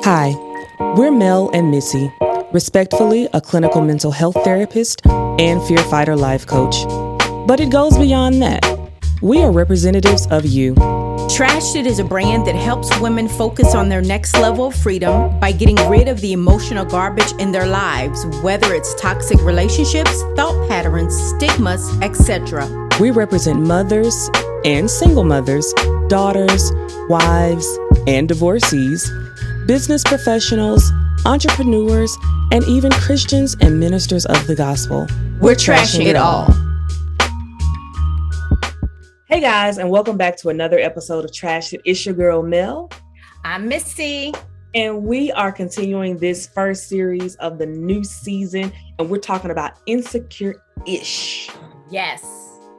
Hi, we're Mel and Missy, respectfully a clinical mental health therapist and fear fighter life coach. But it goes beyond that. We are representatives of you. Trashed It is a brand that helps women focus on their next level of freedom by getting rid of the emotional garbage in their lives, whether it's toxic relationships, thought patterns, stigmas, etc. We represent mothers and single mothers, daughters, wives, and divorcees, business professionals, entrepreneurs, and even Christians and ministers of the gospel. We're trashing it all. Hey guys, and welcome back to another episode of Trash It. It's your girl Mel. I'm Missy. And we are continuing this first series of the new season, and we're talking about insecure-ish. Yes,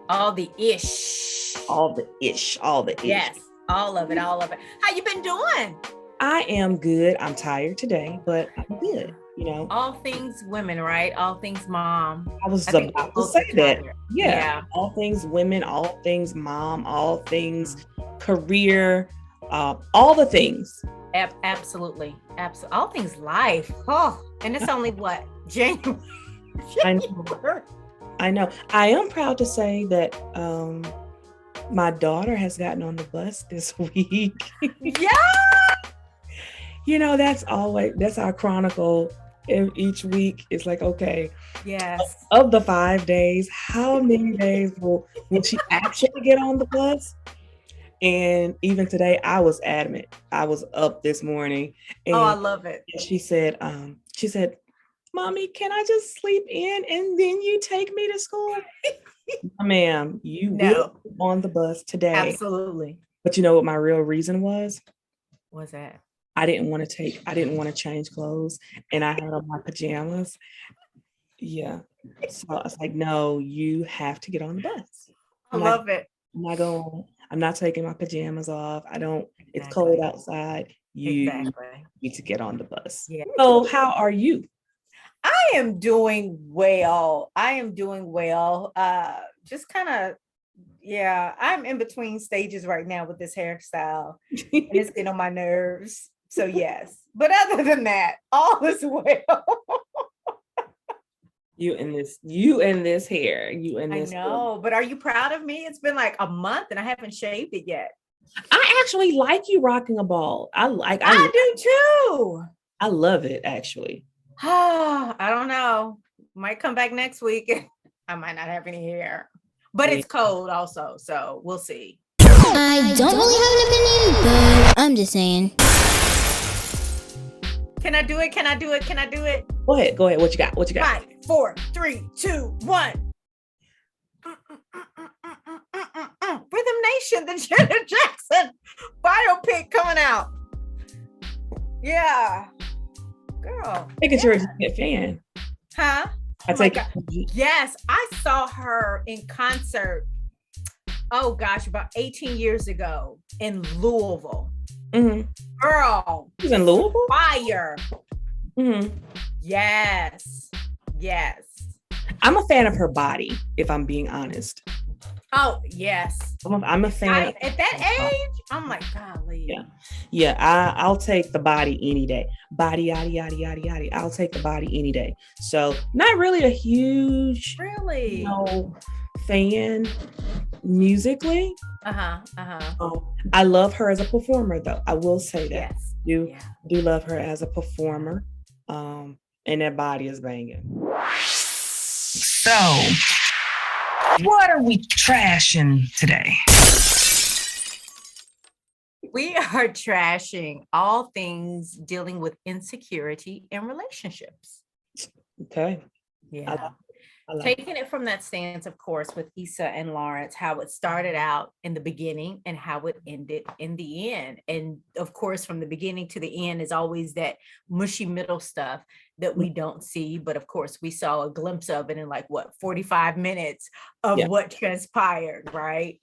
all the ish. All the ish. Yes, all of it. How you been doing? I am good. I'm tired today, but I'm good. You know, all things women, right? All things mom. I was about to say that. Yeah. All things women, all things mom, all things career, all the things. Absolutely. All things life. Oh, and it's only what? January. I know. I am proud to say that my daughter has gotten on the bus this week. Yeah. You know, that's our chronicle each week. It's like, okay, yes, of the 5 days, how many days will she actually get on the bus? And even today, I was adamant. I was up this morning. And I love it. She said, Mommy, can I just sleep in and then you take me to school? Ma'am, you will be on the bus today. Absolutely. But you know what my real reason was? What's that? I didn't want to change clothes, and I had on my pajamas. Yeah. So I was like, no, you have to get on the bus. I love it. I'm not taking my pajamas off. It's cold outside. You need to get on the bus. Yeah. So how are you? I am doing well. Just kind of, I'm in between stages right now with this hairstyle. And it's getting on my nerves. So yes, but other than that, all is well. You and this hair. I know, but are you proud of me? It's been like a month and I haven't shaved it yet. I actually like you rocking a ball. I do too. I love it actually. I don't know. Might come back next week. I might not have any hair, but it's cold also, so we'll see. I don't really have an opinion, but I'm just saying. Can I do it? Go ahead. What you got? 5, 4, 3, 2, 1. Rhythm Nation, the Janet Jackson biopic coming out. Yeah. Girl. I think you're a fan. Huh? Yes, I saw her in concert. Oh gosh, about 18 years ago in Louisville. Mm-hmm. Girl, she's in Louisville. Fire. Mm-hmm. Yes. I'm a fan of her body, if I'm being honest. Oh yes, I'm a fan. At that age, I'm like, golly. Yeah. I'll take the body any day. Body, yada. I'll take the body any day. So not really a huge, fan musically. I love her as a performer, though. I will say that. Yes. Do love her as a performer. And that body is banging. So, what are we trashing today? We are trashing all things dealing with insecurity in relationships. Okay. Yeah. Taking it from that stance, of course, with Issa and Lawrence, how it started out in the beginning and how it ended in the end. And of course, from the beginning to the end is always that mushy middle stuff that we don't see. But of course, we saw a glimpse of it in 45 minutes of what transpired, right?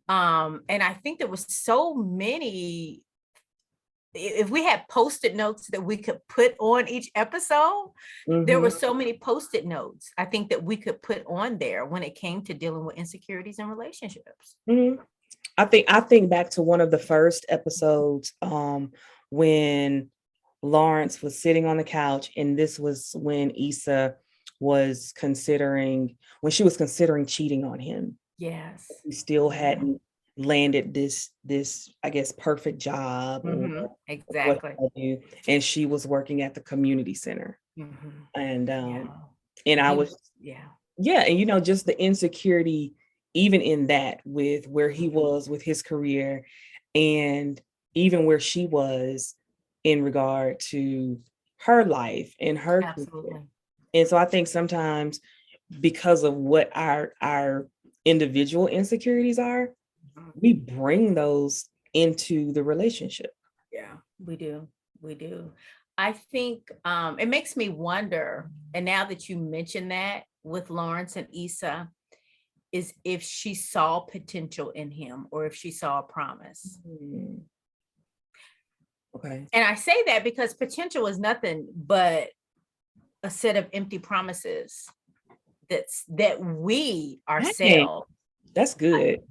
And I think there was so many. If we had Post-it notes that we could put on each episode, there were so many Post-it notes I think that we could put on there when it came to dealing with insecurities in relationships. I think back to one of the first episodes when Lawrence was sitting on the couch, and this was when Issa was considering cheating on him. Yes. He still hadn't landed this, I guess, perfect job. Exactly. And she was working at the community center. And I was, and just the insecurity, even in that, with where he was with his career, and even where she was in regard to her life and her career. And so I think sometimes, because of what our individual insecurities are, we bring those into the relationship. Yeah, we do. I think it makes me wonder, and now that you mention that with Lawrence and Issa, is if she saw potential in him or if she saw a promise. Okay. And I say that because potential is nothing but a set of empty promises that we ourselves. That's good.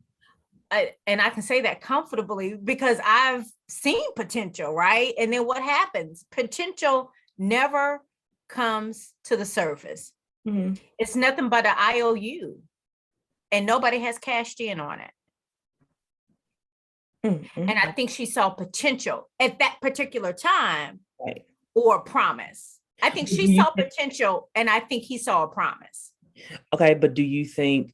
And I can say that comfortably because I've seen potential, right? And then what happens? Potential never comes to the surface. It's nothing but an IOU, and nobody has cashed in on it. And I think she saw potential at that particular time, right, or a promise. I think she saw potential, and I think he saw a promise. Okay, but do you think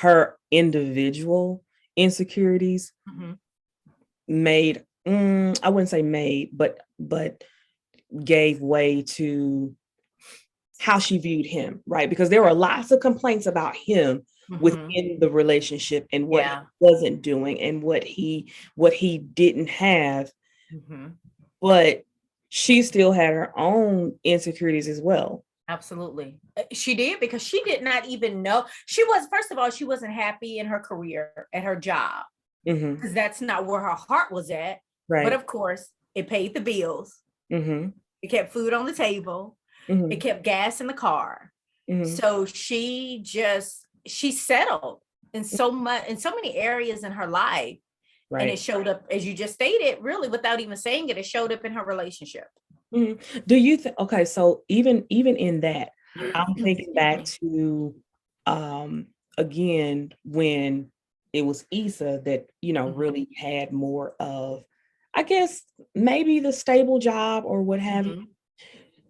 her individual insecurities made, I wouldn't say made, but gave way to how she viewed him, right? Because there were lots of complaints about him within the relationship, and what he wasn't doing, and what he didn't have. But she still had her own insecurities as well. Absolutely. She did, because she did not even know. First of all, she wasn't happy in her career, at her job, because that's not where her heart was at. Right. But of course, it paid the bills. It kept food on the table. It kept gas in the car. So she settled in so many areas in her life. Right. And it showed up, as you just stated, really without even saying it, it showed up in her relationship. Do you think, okay, so even in that, I'm thinking back to again, when it was Issa that, really had more of, I guess, maybe the stable job or what have you.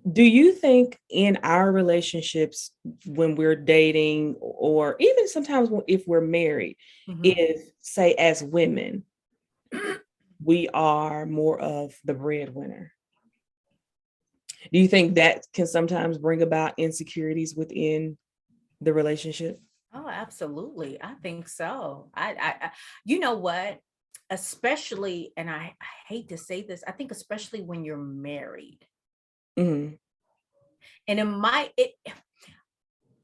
Do you think in our relationships, when we're dating, or even sometimes if we're married, if, say, as women, we are more of the breadwinner? Do you think that can sometimes bring about insecurities within the relationship? Oh, absolutely. I think so. I you know what? Especially, and I hate to say this, I think especially when you're married. And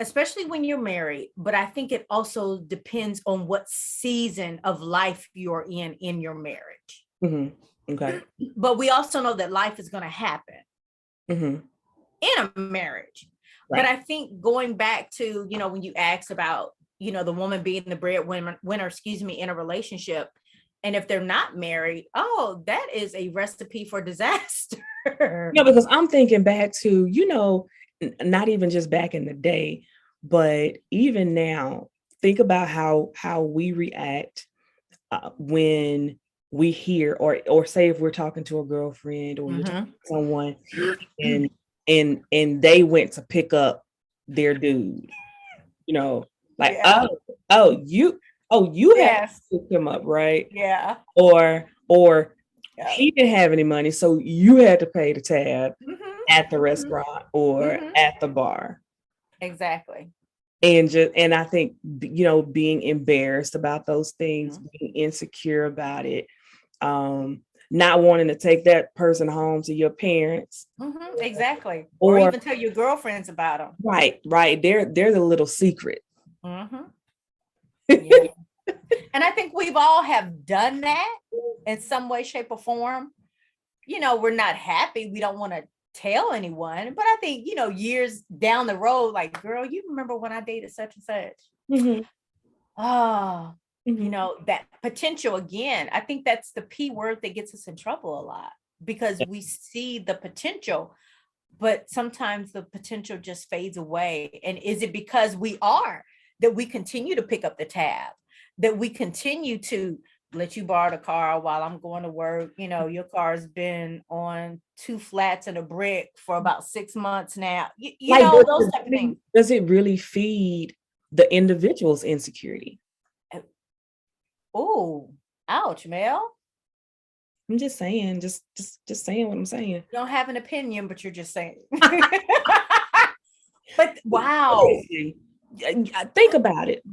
especially when you're married, but I think it also depends on what season of life you're in your marriage. Okay. But we also know that life is going to happen in a marriage. Right. But I think going back to, when you asked about, the woman being the breadwinner, in a relationship, and if they're not married, that is a recipe for disaster. Because I'm thinking back to, not even just back in the day, but even now, think about how we react when we hear, or say if we're talking to a girlfriend, or you're talking to someone, and they went to pick up their dude, like, you have to pick him up, right? Yeah. Or he didn't have any money, so you had to pay the tab at the restaurant or at the bar. Exactly. And I think, being embarrassed about those things, being insecure about it, not wanting to take that person home to your parents. Exactly. Or even tell your girlfriends about them. Right. They're the little secret. Yeah. And I think we've all have done that in some way, shape, or form. We're not happy. We don't want to tell anyone, but I think, years down the road, like, girl, you remember when I dated such and such? That potential again. I think that's the P word that gets us in trouble a lot. because we see the potential, but sometimes the potential just fades away. And is it because that we continue to pick up the tab, that we continue to let you borrow the car while I'm going to work? You know, your car's been on 2 flats and a brick for about 6 months now. You know, those type of things. Does it really feed the individual's insecurity? Oh, ouch, Mel. I'm just saying, just saying what I'm saying. You don't have an opinion, but you're just saying. But wow. Think about it.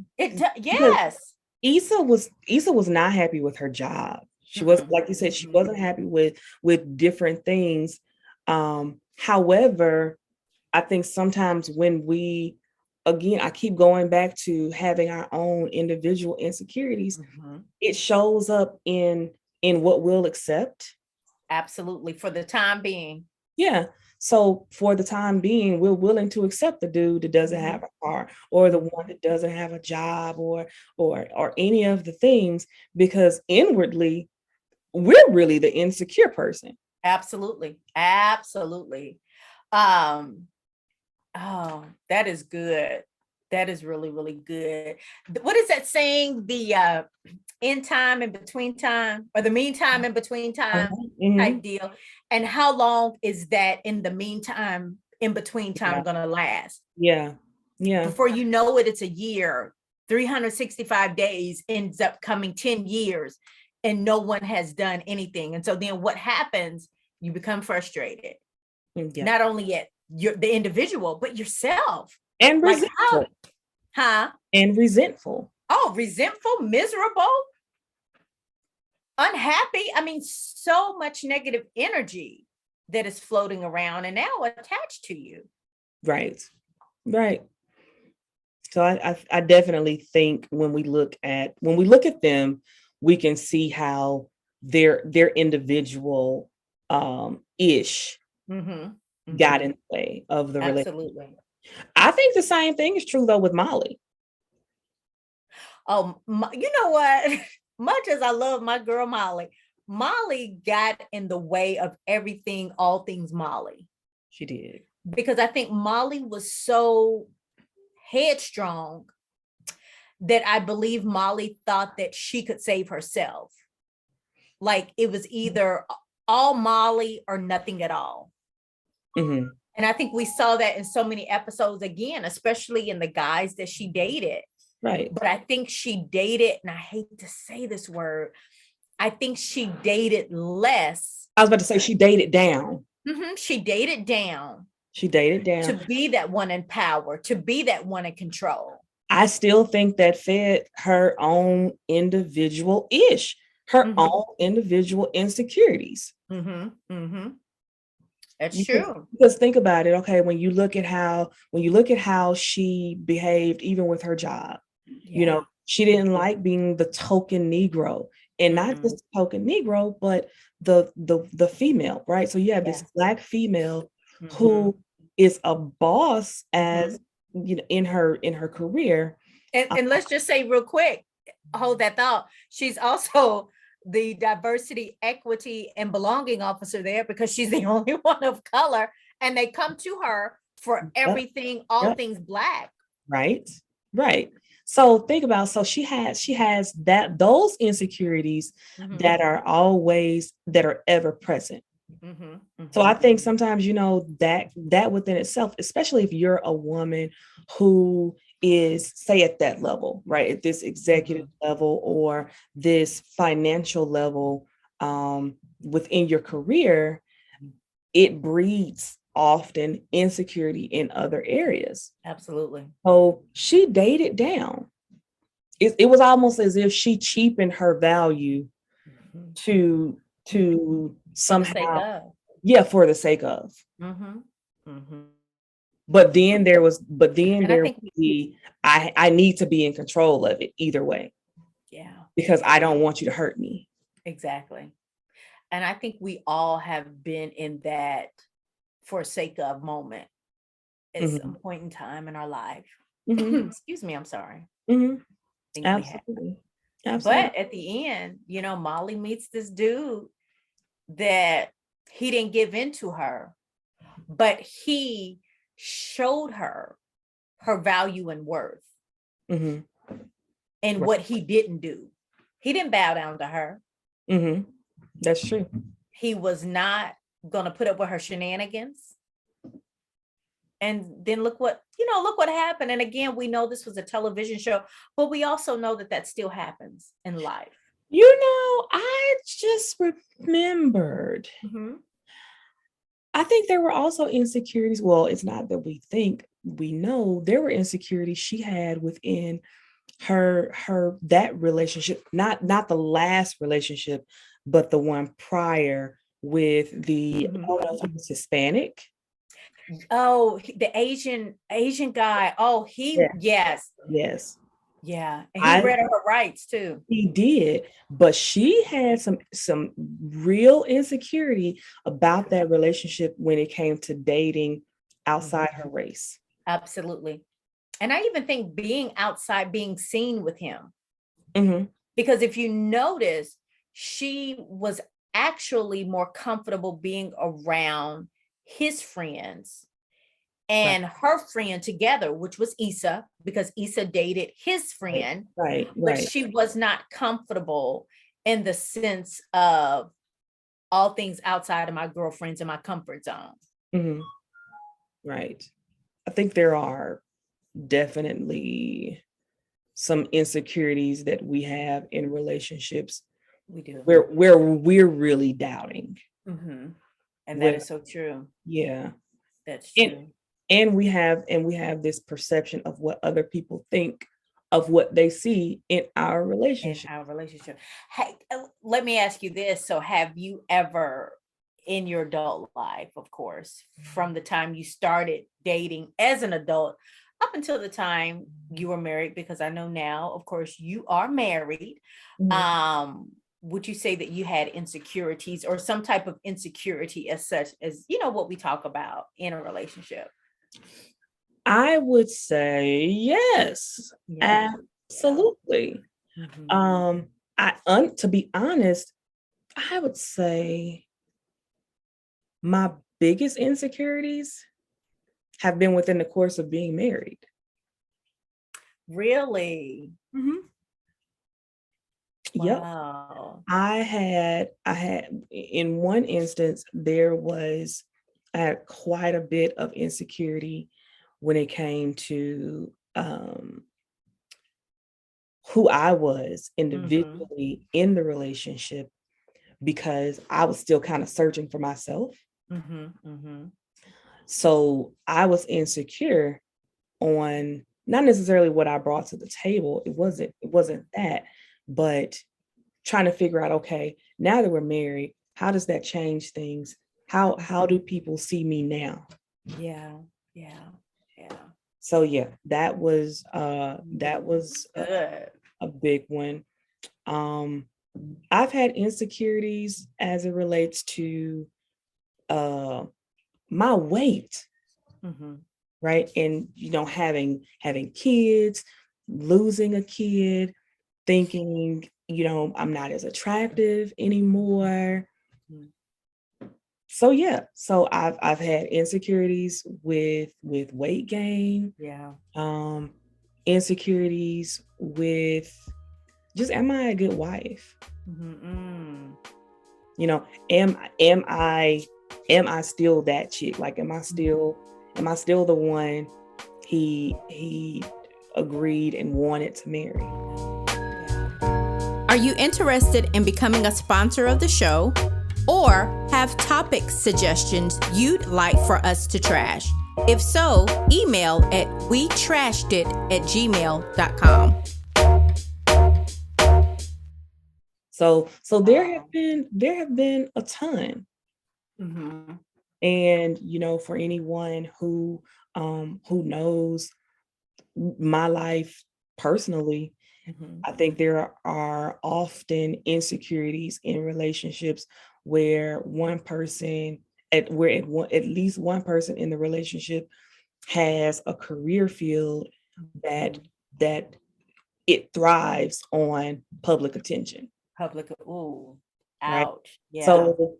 Yes. Issa was not happy with her job. She was, like you said, she wasn't happy with different things. However, I think sometimes when I keep going back to having our own individual insecurities, it shows up in what we'll accept. Absolutely. For the time being. Yeah. So for the time being, we're willing to accept the dude that doesn't have a car, or the one that doesn't have a job, or any of the things, because inwardly we're really the insecure person. Absolutely. Absolutely. Oh, that is good. That is really, really good. What is that saying? The in time and between time, or the meantime and between time type deal. And how long is that in the meantime, in between time gonna last? Yeah. Yeah. Before you know it, it's a year. 365 days ends up coming 10 years and no one has done anything. And so then what happens? You become frustrated. Yeah. Not only at the individual, but yourself. And resentful. And resentful. Oh, resentful, miserable, unhappy. I mean, so much negative energy that is floating around and now attached to you. Right. So I definitely think when we look at them, we can see how their individual ish got in the way of the relationship. Absolutely. I think the same thing is true though with Molly. Oh, you know what? Much as I love my girl Molly got in the way of everything, all things Molly. She did. Because I think Molly was so headstrong that I believe Molly thought that she could save herself. Like it was either all Molly or nothing at all. And I think we saw that in so many episodes again, especially in the guys that she dated. Right. But I think she dated, and I hate to say this word, I think she dated less. I was about to say she dated down. She dated down. She dated down. To be that one in power, to be that one in control. I still think that fed her own individual ish, her own individual insecurities. That's true. Because think about it. Okay, when you look at how she behaved, even with her job, you know, she didn't like being the token Negro, and not just the token Negro, but the female, right? So you have this Black female who is a boss, as you know, in her career. And let's just say real quick, hold that thought. She's also the diversity, equity, and belonging officer there, because she's the only one of color, and they come to her for everything, all things Black. Right. So think about, so she has those insecurities that are ever present. So I think sometimes, you know, that within itself, especially if you're a woman who is, say, at that level, right, at this executive level or this financial level within your career, it breeds often insecurity in other areas. Absolutely. So she dated down. It was almost as if she cheapened her value to somehow, for the sake of. But then there was I need to be in control of it either way. Yeah. Because I don't want you to hurt me. Exactly. And I think we all have been in that for sake of moment at some point in time in our life. Excuse me, I'm sorry. Absolutely. But at the end, you know, Molly meets this dude that He didn't give in to her, but he showed her her value and worth and what he didn't do. He didn't bow down to her. That's true. He was not going to put up with her shenanigans. And then look what happened. And again, we know this was a television show, but we also know that still happens in life. I just remembered. I think there were also insecurities. Well, it's not that we think, we know there were insecurities she had within her that relationship, not the last relationship, but the one prior with the I don't know if he was Hispanic. Oh, the Asian guy. Oh, yes. Yeah. And he read her rights too. He did, but she had some real insecurity about that relationship when it came to dating outside her race. Absolutely. And I even think being outside, being seen with him. Because if you notice, she was actually more comfortable being around his friends and her friend together, which was Issa, because Issa dated his friend, but she was not comfortable in the sense of all things outside of my girlfriends and my comfort zone. Right. I think there are definitely some insecurities that we have in relationships. We do. Where we're really doubting. And that is so true. Yeah. That's true. And we have this perception of what other people think of what they see in our relationship. Hey, let me ask you this. So have you ever in your adult life, of course, from the time you started dating as an adult up until the time you were married, because I know now, of course, you are married. Would you say that you had insecurities or some type of insecurity as such as, what we talk about in a relationship? I would say yes, absolutely. To be honest, I would say my biggest insecurities have been within the course of being married. Really? Wow. Yep. I had in one instance, I had quite a bit of insecurity when it came to who I was individually in the relationship, because I was still kind of searching for myself. So I was insecure on not necessarily what I brought to the table. It wasn't that, but trying to figure out, okay, now that we're married, how does that change things? How do people see me now? Yeah. So yeah, that was a big one. I've had insecurities as it relates to my weight. Right. And having kids, losing a kid, thinking, I'm not as attractive anymore. So yeah, so I've had insecurities with weight gain. Yeah. Insecurities with just, am I a good wife? Am I still that chick? Like, am I still the one he agreed and wanted to marry? Are you interested in becoming a sponsor of the show, or have topic suggestions you'd like for us to trash? If so, email at wetrashedit@gmail.com. So there have been a ton. And for anyone who knows my life personally, I think there are often insecurities in relationships where at least one person in the relationship has a career field that it thrives on public attention. Right? Ouch. Yeah.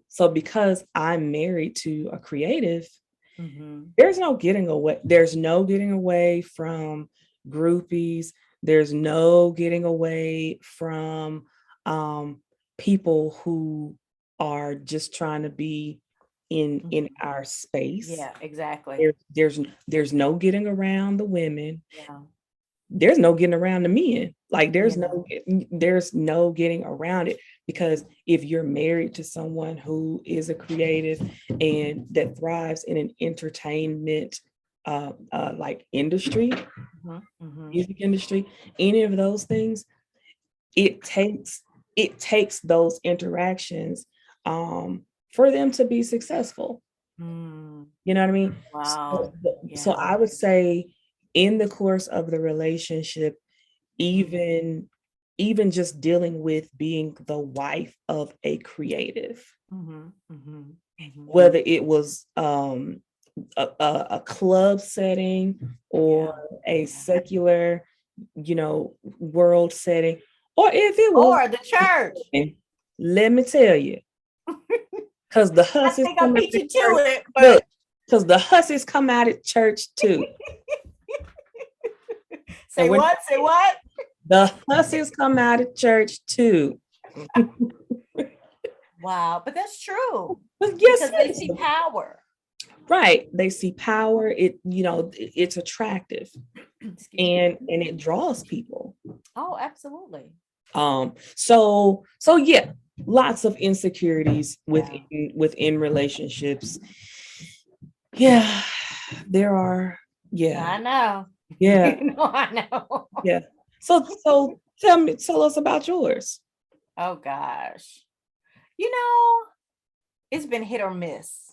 So because I'm married to a creative, there's no getting away. There's no getting away from groupies. There's no getting away from people who are just trying to be in our space. Yeah, exactly. There's no getting around the women. Yeah. There's no getting around the men. Like there's no getting around it, because if you're married to someone who is a creative and that thrives in an entertainment like industry, music industry, any of those things, it takes those interactions for them to be successful. You know what I mean? Wow. So I would say in the course of the relationship, even just dealing with being the wife of a creative, whether it was a club setting or a secular, world setting, or if it was or the church, let me tell you, because the hussies come out of church, but because the hussies come out of church too. Say what? The hussies come out of church too. Wow, but that's true. But yes, because they see power. Right, they see power. It's attractive, and it draws people. Oh, absolutely. So yeah, lots of insecurities within relationships. Yeah, there are. Yeah, I know. Yeah, I know. Yeah. So tell us about yours. Oh gosh, it's been hit or miss.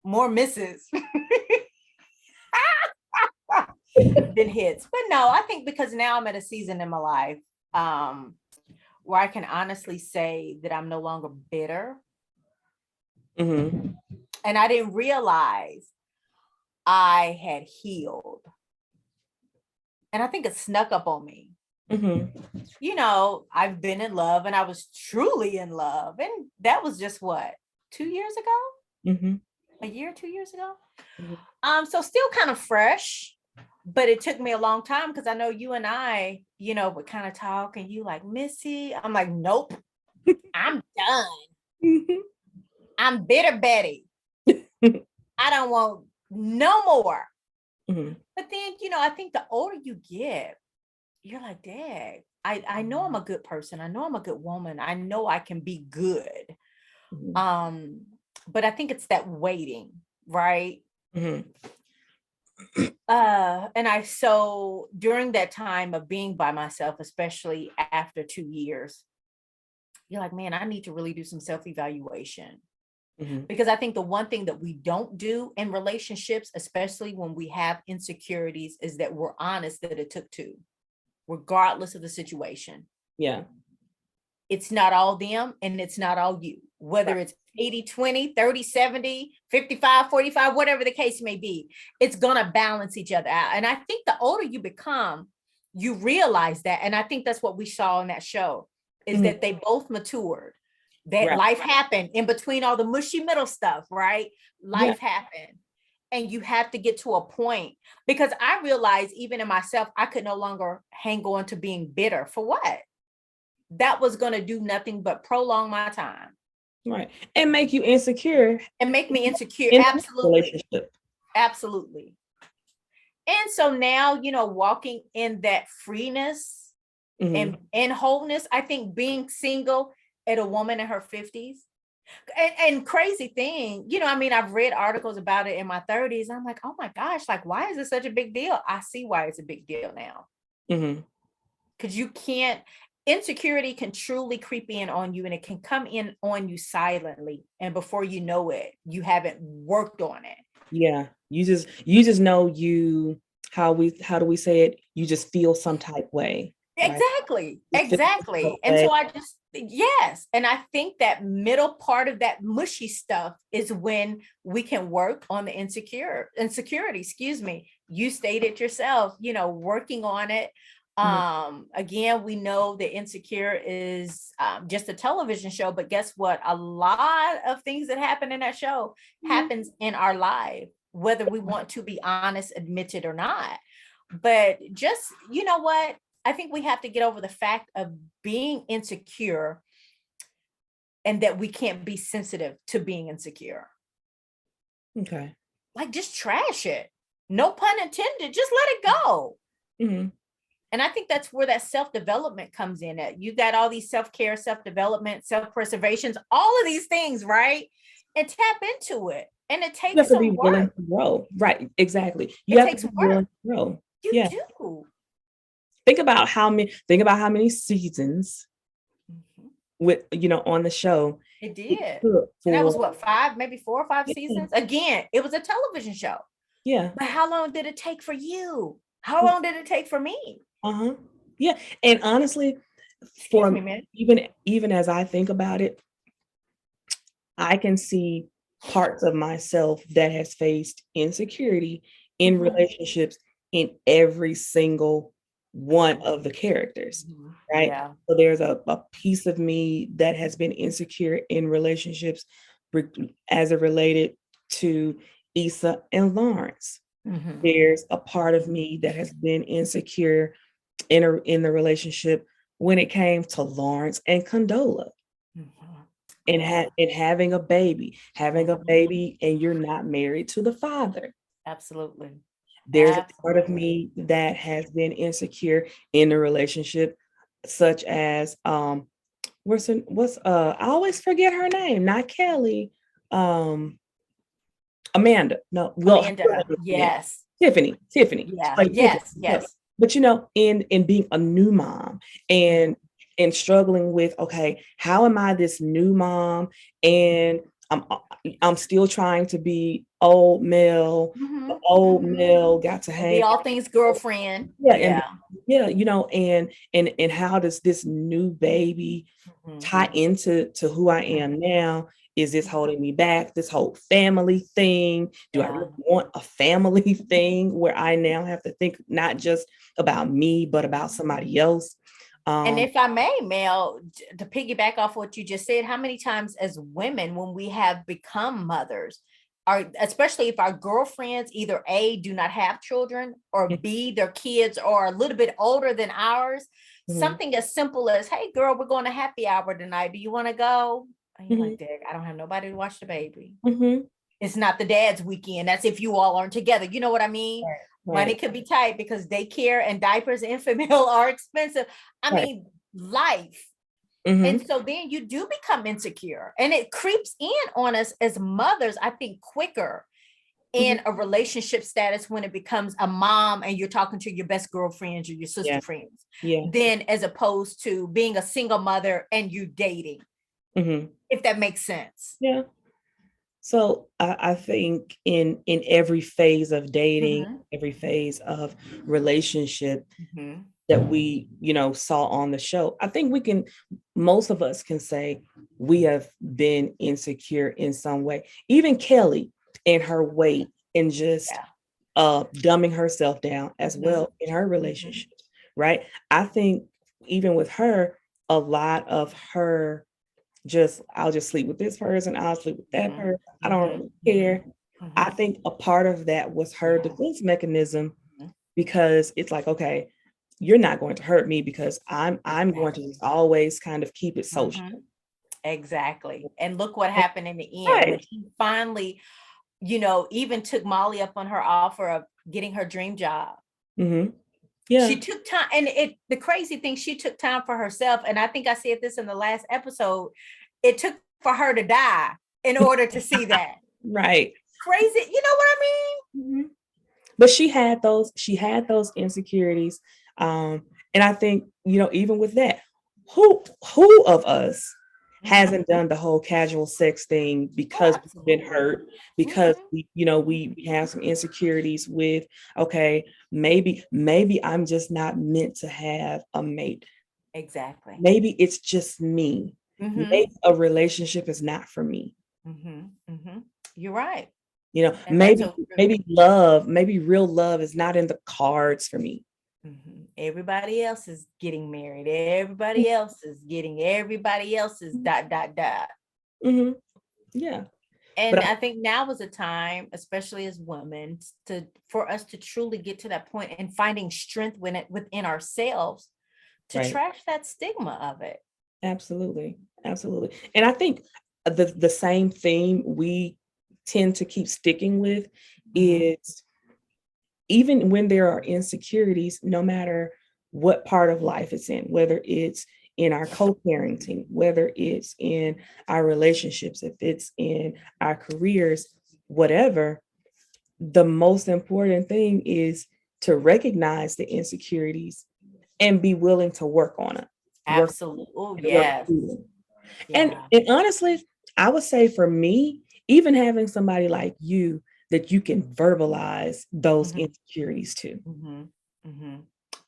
More misses than hits. But no, I think because now I'm at a season in my life where I can honestly say that I'm no longer bitter. And I didn't realize I had healed. And I think it snuck up on me. I've been in love, and I was truly in love. And that was just 2 years ago? A year, 2 years ago? So still kind of fresh, but it took me a long time, because I know you and I, would kind of talk, and you like, Missy, I'm like, nope, I'm done. I'm bitter Betty. I don't want no more. But then, I think the older you get, you're like, Dad, I know I'm a good person. I know I'm a good woman. I know I can be good. But I think it's that waiting, right? So during that time of being by myself, especially after 2 years, you're like, man, I need to really do some self-evaluation. Because I think the one thing that we don't do in relationships, especially when we have insecurities, is that we're honest that it took two, regardless of the situation. Yeah. It's not all them and it's not all you, whether it's 80-20, 30-70, 55-45, whatever the case may be, it's going to balance each other out. And I think the older you become, you realize that. And I think that's what we saw in that show, is that they both matured. That life happened in between all the mushy middle stuff, right? Life happened. And you have to get to a point, because I realized even in myself, I could no longer hang on to being bitter. For what? That was going to do nothing but prolong my time. Right. And make you insecure. And make me insecure. Absolutely. Absolutely. And so now, walking in that freeness and wholeness, I think being single at a woman in her 50s, and crazy thing, I've read articles about it in my 30s. I'm like, oh my gosh, like, why is it such a big deal? I see why it's a big deal now. Because insecurity can truly creep in on you, and it can come in on you silently. And before you know it, you haven't worked on it. Yeah. You just know how do we say it? You just feel some type way. Exactly. Right? Exactly. And so yes. And I think that middle part of that mushy stuff is when we can work on the insecurity, You stated yourself, working on it. Again, we know that Insecure is just a television show, but guess what? A lot of things that happen in that show happens in our life, whether we want to be honest, admit it or not. But just, you know what? I think we have to get over the fact of being insecure and that we can't be sensitive to being insecure. Okay. Like, just trash it. No pun intended. Just let it go. Mm-hmm. And I think that's where that self-development comes in. At you got all these self-care, self-development, self-preservations, all of these things, right? And tap into it. And it takes you have to some be willing work. to grow. Right, exactly. You have to be willing to grow. You do. Think about how many seasons with on the show. It did. And that was what, 5, maybe 4 or 5 seasons? Again, it was a television show. Yeah. But how long did it take for you? How long did it take for me? Yeah. And honestly, even as I think about it, I can see parts of myself that has faced insecurity in relationships in every single one of the characters, right? Yeah. So there's a piece of me that has been insecure in relationships as it related to Issa and Lawrence. There's a part of me that has been insecure in the relationship when it came to Lawrence and Condola. And having a baby, and you're not married to the father. Absolutely. There's a part of me that has been insecure in the relationship, such as I always forget her name, not Kelly. Amanda. No, well, Amanda. Yes. Tiffany. Yeah. Yes. But in being a new mom and struggling with, okay, how am I this new mom? And I'm still trying to be old Mel. Old Mel got to hang. Be all things girlfriend. And how does this new baby tie into who I am now? Is this holding me back? This whole family thing? Do I really want a family thing where I now have to think not just about me, but about somebody else? And if I may, Mel, to piggyback off what you just said, how many times as women, when we have become mothers, especially if our girlfriends either A, do not have children, or B, their kids are a little bit older than ours, something as simple as, hey, girl, we're going to happy hour tonight. Do you want to go? And you're like, Dick, I don't have nobody to watch the baby. It's not the dad's weekend. That's if you all aren't together. You know what I mean? Right. Money could be tight because daycare and diapers and infant are expensive. I mean, life. And so then you do become insecure, and it creeps in on us as mothers, I think, quicker in a relationship status when it becomes a mom and you're talking to your best girlfriends or your sister friends, than as opposed to being a single mother and you dating, if that makes sense. Yeah. So I think in every phase of dating, every phase of relationship that we, saw on the show, I think most of us can say we have been insecure in some way. Even Kelly and her weight and just dumbing herself down as well in her relationship, right? I think even with her, a lot of her I'll just sleep with this person, I'll sleep with that person, I don't really care. I think a part of that was her defense mechanism, because it's like, okay, you're not going to hurt me because I'm going to just always kind of keep it social. Exactly. And look what happened in the end. When she finally, even took Molly up on her offer of getting her dream job. Yeah. She took time, and the crazy thing, she took time for herself. And I think I said this in the last episode. It took for her to die in order to see that. Right. Crazy. You know what I mean? But she had those insecurities. And I think, even with that, who of us hasn't done the whole casual sex thing because we've been hurt, because we have some insecurities with, okay, maybe I'm just not meant to have a mate. Exactly. Maybe it's just me. Maybe a relationship is not for me. You're right. Maybe real love is not in the cards for me. Mm-hmm. Everybody else is getting married. Everybody else is getting, everybody else is ... Mm-hmm. Yeah. And I think now is a time, especially as women, for us to truly get to that point and finding strength within ourselves to trash that stigma of it. Absolutely. Absolutely. And I think the same theme we tend to keep sticking with is, even when there are insecurities, no matter what part of life it's in, whether it's in our co-parenting, whether it's in our relationships, if it's in our careers, whatever, the most important thing is to recognize the insecurities and be willing to work on it. Absolutely. Oh, yes. And honestly, I would say for me, even having somebody like you that you can verbalize those insecurities to.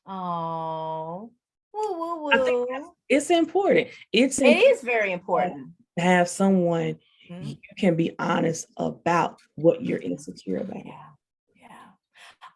Oh, woo, woo, woo. I think it's important. It is very important to have someone you can be honest about what you're insecure about. Yeah.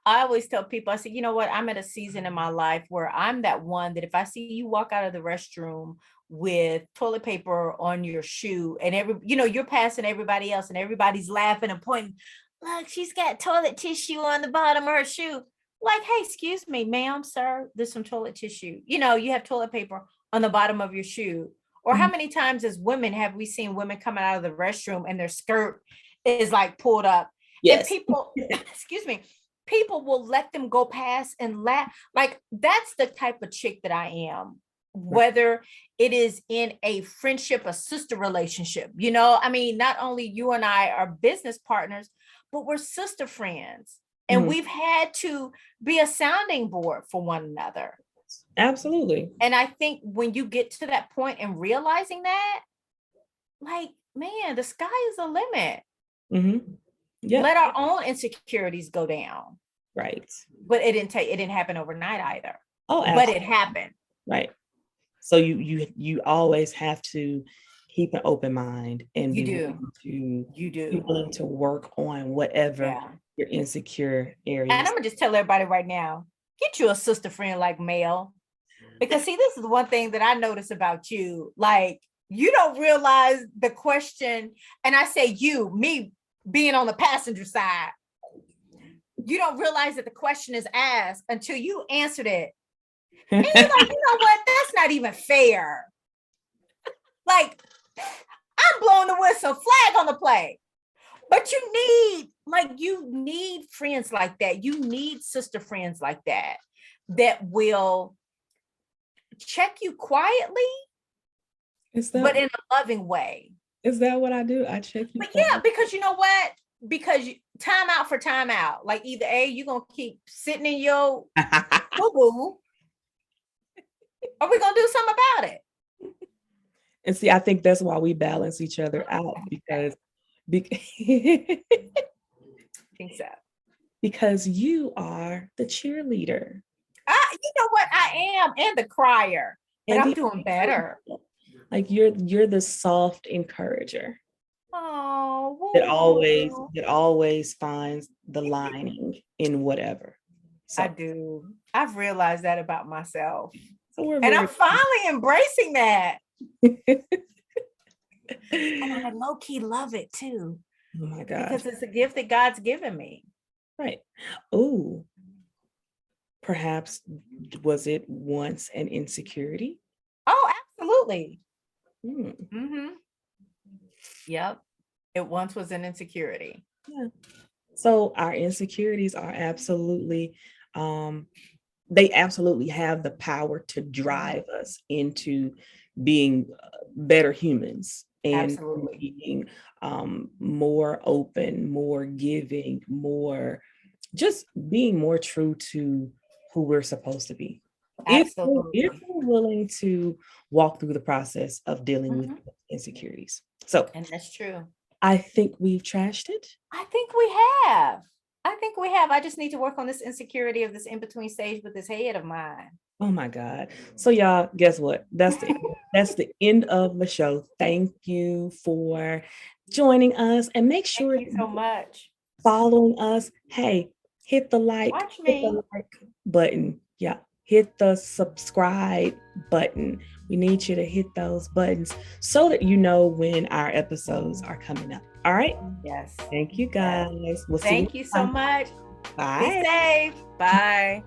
I always tell people, I say, you know what? I'm at a season in my life where I'm that one that if I see you walk out of the restroom with toilet paper on your shoe and you're passing everybody else and everybody's laughing and pointing, look, she's got toilet tissue on the bottom of her shoe. Like, hey, excuse me, ma'am, sir, there's some toilet tissue. You have toilet paper on the bottom of your shoe. Or how many times as women have we seen women coming out of the restroom and their skirt is like pulled up? Yes. And people, excuse me, people will let them go past and laugh. Like, that's the type of chick that I am, whether it is in a friendship, a sister relationship. I mean, not only you and I are business partners, but we're sister friends. And we've had to be a sounding board for one another. Absolutely. And I think when you get to that point and realizing that, like, man, the sky is the limit. Yep. Let our own insecurities go down. Right. But it didn't happen overnight either. Oh, absolutely. But it happened. Right. So you always have to keep an open mind and be willing to work on whatever your insecure areas. And I'm gonna just tell everybody right now, get you a sister friend like Mel. Because see, this is one thing that I notice about you. Like, you don't realize the question, and I say me being on the passenger side, you don't realize that the question is asked until you answered it. And you're like, you know what? That's not even fair. Like, I'm blowing the whistle, flag on the play. But you need friends like that. You need sister friends like that will check you quietly, but in a loving way. Is that what I do? I check you. But yeah, because you know what? Because time out for time out. Like, either A, you're going to keep sitting in your boo-boo, or we're going to do something about it. And see, I think that's why we balance each other out, because I think so. Because you are the cheerleader. You know what? I am, and the crier. And I'm doing better. Like, you're the soft encourager. Oh, that always finds the lining in whatever. So. I do. I've realized that about myself. So I'm finally embracing that. And I low-key love it too. Oh my God. Because it's a gift that God's given me. Right. Oh, perhaps was it once an insecurity? Oh, absolutely. Yep. It once was an insecurity. Yeah. So our insecurities are absolutely, they absolutely have the power to drive us into being better humans and being more open, more giving, just being more true to who we're supposed to be. If we're willing to walk through the process of dealing with insecurities. So, and that's true. I think we've trashed it. I think we have. I just need to work on this insecurity of this in-between stage with this head of mine. Oh my God. So y'all, guess what? That's the end of the show. Thank you for joining us, and make sure Thank you so much following us. Hey, hit the like, Watch me. hit the like button. Yeah. Hit the subscribe button. We need you to hit those buttons so that you know when our episodes are coming up. All right? Yes. Thank you, guys. Yes. We'll see you. Thank you so much. Bye. Be safe. Bye.